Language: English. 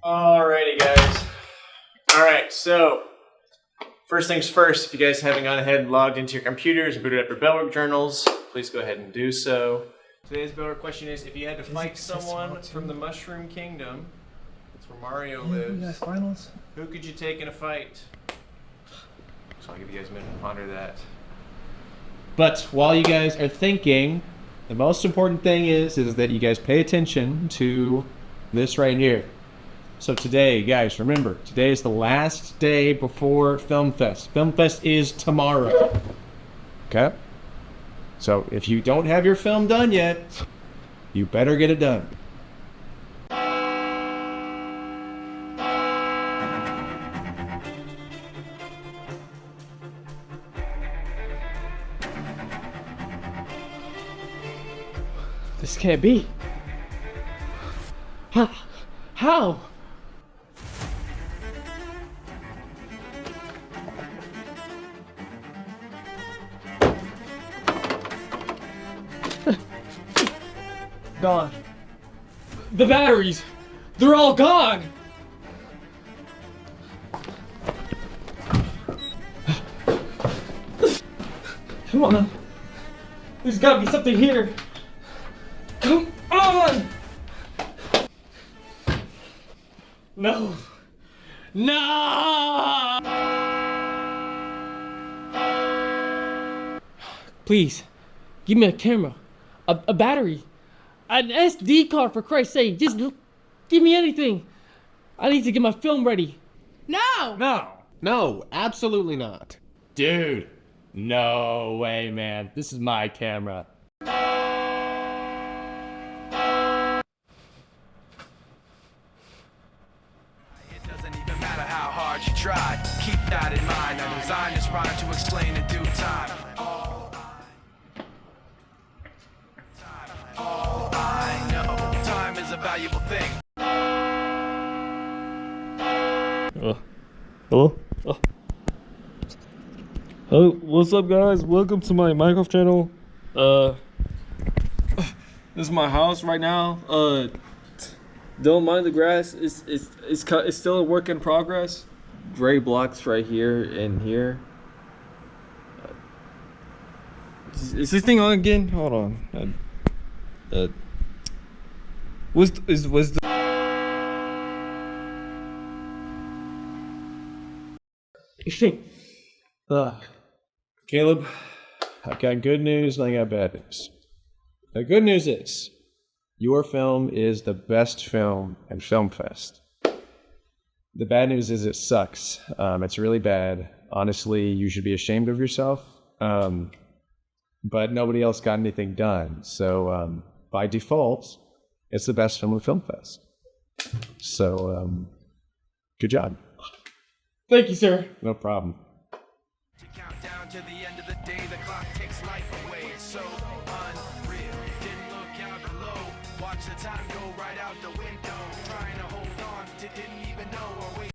Alrighty, guys. Alright, so first things first, if you guys haven't gone ahead and logged into your computers and booted up your Bellwork journals, please go ahead and do so. Today's Bellwork question is, if you had to fight someone from the Mushroom Kingdom, that's where Mario lives, who could you take in a fight? So I'll give you guys a minute to ponder that. But while you guys are thinking, the most important thing is that you guys pay attention to this right here. So today, guys, remember, today is the last day before Film Fest. Film Fest is tomorrow. Okay? So if you don't have your film done yet, you better get it done. This can't be. How? Gone. The batteries, they're all gone. Come on. There's gotta be something here. Come on! No. No! Please, give me a camera, a battery, an SD card, for Christ's sake. Just give me anything. I need to get my film ready. No! No, absolutely not. Dude, no way, man. This is my camera. You tried. Keep that in mind. I designed this rhyme to explain in due time. All I know, time is a valuable thing. Hello? Oh, what's up, guys? Welcome to my Minecraft channel. This is my house right now. Don't mind the grass. It's still a work in progress. Gray blocks right here and here. Is this thing on again? Hold on. Was the Caleb, I've got good news and I got bad news. The good news is, your film is the best film at Film Fest. The bad news is it sucks. It's really bad. Honestly, you should be ashamed of yourself. But nobody else got anything done. So by default, it's the best film at Film Fest. So good job. Thank you, sir. No problem. Count down to the end of the day, the clock takes life away. It's so unreal. Didn't look out below. Watch the time go right out the window. Trying to hold on to didn't even know or wait.